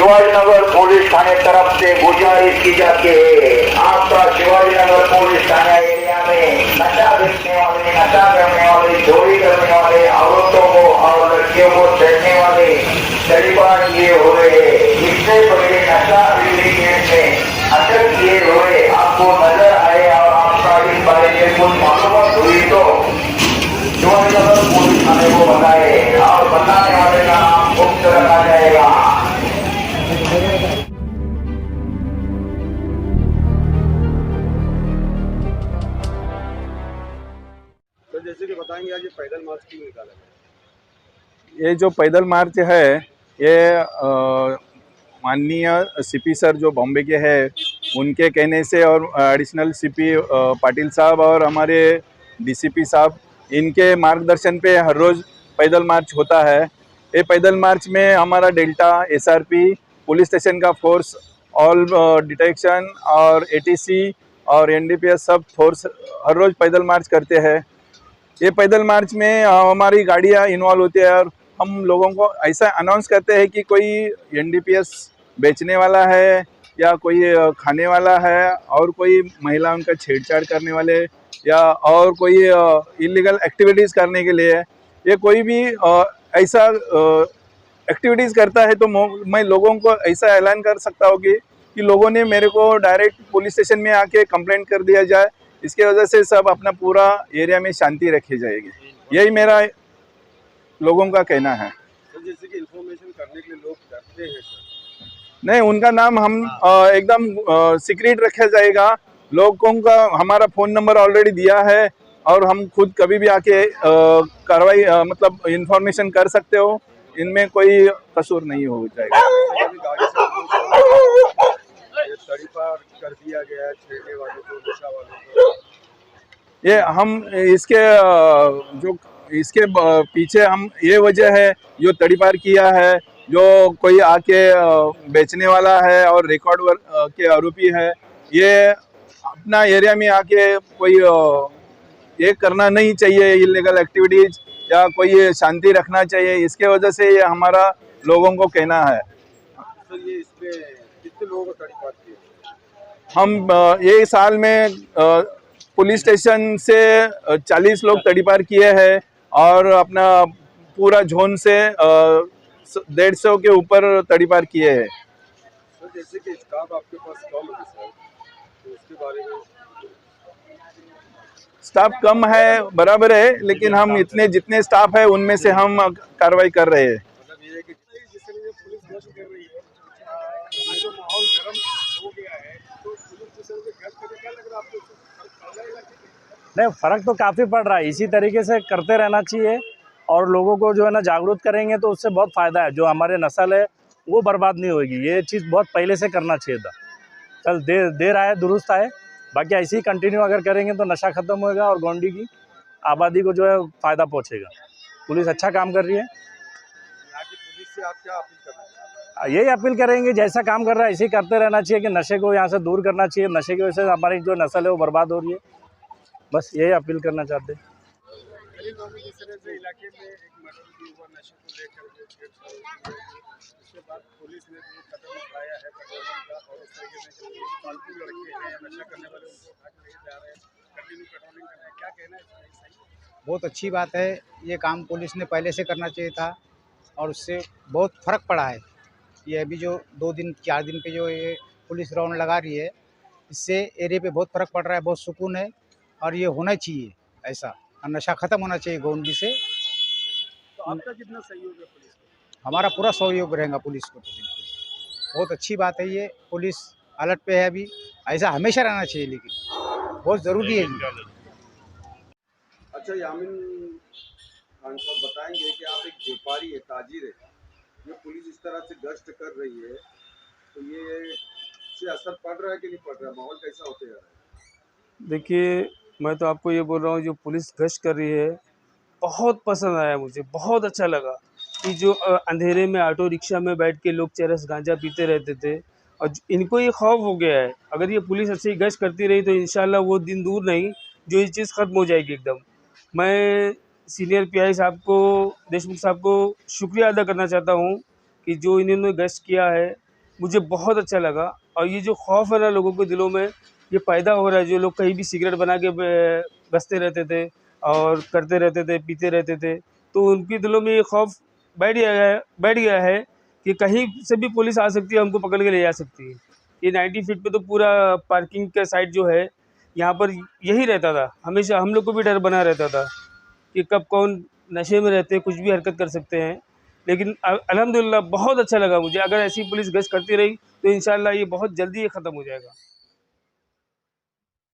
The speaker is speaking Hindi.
शिवाजीनगर पुलिस थाने तरफ से गुजारिश की जाती है, आपका शिवाजीनगर पुलिस थाना एरिया में नशा बेचने वाले, नशा करने वाले, चोरी करने वाले, औरतों को और लड़कियों को छेड़ने वाले तरीबान किए हुए हैं। इससे पहले नशा सिंडिकेट में अटक किए हुए आपको नजर आए और आपका इस बारे में कुछ मालूमात हुई तो शिवाजीनगर पुलिस थाने को बताए और बताने वाले का नाम गुप्त रखा जाएगा। तो जैसे कि बताएंगे आज ये पैदल मार्च क्यों निकाला गया? ये जो पैदल मार्च है ये माननीय सीपी सर जो बॉम्बे के हैं उनके कहने से और एडिशनल सीपी पाटिल साहब और हमारे डीसीपी साहब इनके मार्गदर्शन पे हर रोज़ पैदल मार्च होता है। ये पैदल मार्च में हमारा डेल्टा एसआरपी पुलिस स्टेशन का फोर्स ऑल डिटेक्शन और एटीसी और एनडीपीएस सब फोर्स हर रोज़ पैदल मार्च करते हैं। ये पैदल मार्च में हमारी गाड़ियाँ इन्वॉल्व होती है और हम लोगों को ऐसा अनाउंस करते हैं कि कोई एनडीपीएस बेचने वाला है या कोई खाने वाला है और कोई महिला उनका छेड़छाड़ करने वाले या और कोई इलीगल एक्टिविटीज़ करने के लिए ये कोई भी ऐसा एक्टिविटीज़ करता है तो मैं लोगों को ऐसा ऐलान कर सकता हूँ कि लोगों ने मेरे को डायरेक्ट पुलिस स्टेशन में आके कंप्लेंट कर दिया जाए। इसके वजह से सब अपना पूरा एरिया में शांति रखी जाएगी, यही मेरा लोगों का कहना है। तो जैसे कि इंफॉर्मेशन करने के लिए लोग डरते हैं सर। नहीं, उनका नाम हम एकदम सीक्रेट रखा जाएगा। लोगों का हमारा फ़ोन नंबर ऑलरेडी दिया है और हम खुद कभी भी आके कार्रवाई मतलब इंफॉर्मेशन कर सकते हो, इनमें कोई कसूर नहीं हो जाएगा। गाड़ी से तड़ीपार कर दिया गया है छेड़ने वालों को, नशा वालों को। ये हम इसके पीछे हम ये वजह है जो तड़ीपार किया है, जो कोई आके बेचने वाला है और रिकॉर्ड के आरोपी है, ये अपना एरिया में आके कोई ये करना नहीं चाहिए, इलीगल एक्टिविटीज या कोई शांति रखना चाहिए। इसके वजह से ये हमारा लोगों को कहना है। तो ये इसमें कितने लोगों को तड़ीपार किया? हम ये साल में पुलिस स्टेशन से 40 लोग तड़ीपार किए हैं और अपना पूरा जोन से 150 के ऊपर तड़ीपार किए हैं। तो जैसे कि स्टाफ आपके पास कम है सर, तो उसके बारे में स्टाफ कम है बराबर है, लेकिन हम इतने जितने स्टाफ है उनमें से हम कार्रवाई कर रहे हैं। मतलब ये है कि जिस तरह से पुलिस गश्त कर रही है, ये जो माहौल गर्म हो गया है, तो पुलिस जिस तरह से गश्त करके क्या लग रहा है आपको? नहीं, फ़र्क तो काफ़ी पड़ रहा है। इसी तरीके से करते रहना चाहिए और लोगों को जो है ना जागरूक करेंगे तो उससे बहुत फ़ायदा है। जो हमारे नस्ल है वो बर्बाद नहीं होगी। ये चीज़ बहुत पहले से करना चाहिए था। चल देर आए दुरुस्त आए। बाकी ऐसे ही कंटिन्यू अगर करेंगे तो नशा ख़त्म होगा और गोंडी की आबादी को जो है फ़ायदा पहुँचेगा। पुलिस अच्छा काम कर रही है। यहाँ की पुलिस से आप क्या अपील करना चाहते हैं? यही अपील करेंगे, जैसा काम कर रहा है ऐसे ही करते रहना चाहिए कि नशे को यहाँ से दूर करना चाहिए। नशे की वजह से हमारी जो नस्ल है वो बर्बाद हो रही है। बस यही अपील करना चाहते हैं। जिस तरह से इलाके में एक मर्डर भी हुआ नशे को लेकर के छेड़छाड़ हुई, उसके बाद पुलिस ने जो कदम उठाया है पेट्रोलिंग का और उस तरीके से जो फालतू लड़के हैं नशा करने वाले उनको उठा के लेके जा रहे हैं, कंटिन्यू पेट्रोलिंग कर रहे हैं, क्या कहना है इसमें? सही है? बहुत अच्छी बात है। ये काम पुलिस ने पहले से करना चाहिए था और उससे बहुत फ़र्क पड़ा है। ये अभी जो 2 दिन 4 दिन पे जो ये पुलिस राउंड लगा रही है, इससे एरिया पे बहुत फ़र्क पड़ रहा है, बहुत सुकून है और ये होना चाहिए ऐसा। और नशा ख़त्म होना चाहिए गोंडी से। तो आपका कितना सहयोग है पुलिस को? हमारा पूरा सहयोग रहेगा पुलिस को। तो बिल्कुल बहुत अच्छी बात है। ये पुलिस अलर्ट पे है अभी, ऐसा हमेशा रहना चाहिए, लेकिन बहुत ज़रूरी है ये। अच्छा यामिन खान साहब बताएंगे कि आप एक व्यापारी है, ताजिर है, ये पुलिस इस तरह से गश्त कर रही है तो ये से असर पड़ रहा है कि नहीं पड़ रहा है? माहौल कैसा होते जा रहा है? देखिए, मैं तो आपको ये बोल रहा हूँ जो पुलिस गश्त कर रही है बहुत पसंद आया मुझे, बहुत अच्छा लगा कि जो अंधेरे में ऑटो रिक्शा में बैठ के लोग चरस गांजा पीते रहते थे और इनको ये खौफ हो गया है। अगर ये पुलिस ऐसे ही गश्त करती रही तो इंशाल्लाह वो दिन दूर नहीं जो ये चीज़ ख़त्म हो जाएगी एकदम। मैं सीनियर पीआई साहब को, देशमुख साहब को शुक्रिया अदा करना चाहता हूँ कि जो इन्होंने गश्त किया है मुझे बहुत अच्छा लगा। और ये जो खौफ है ना लोगों के दिलों में ये पैदा हो रहा है, जो लोग कहीं भी सिगरेट बना के बसते रहते थे और करते रहते थे, पीते रहते थे, तो उनके दिलों में ये खौफ बैठ गया है कि कहीं से भी पुलिस आ सकती है, हमको पकड़ के ले जा सकती है। ये 90 फीट पे तो पूरा पार्किंग का साइड जो है यहाँ पर यही रहता था, हमेशा हम लोग को भी डर बना रहता था कि कब कौन नशे में रहते हैं, कुछ भी हरकत कर सकते हैं। लेकिन अल्हम्दुलिल्लाह बहुत अच्छा लगा मुझे। अगर ऐसी पुलिस गश्त करती रही तो इंशाल्लाह ये बहुत जल्दी ये ख़त्म हो जाएगा।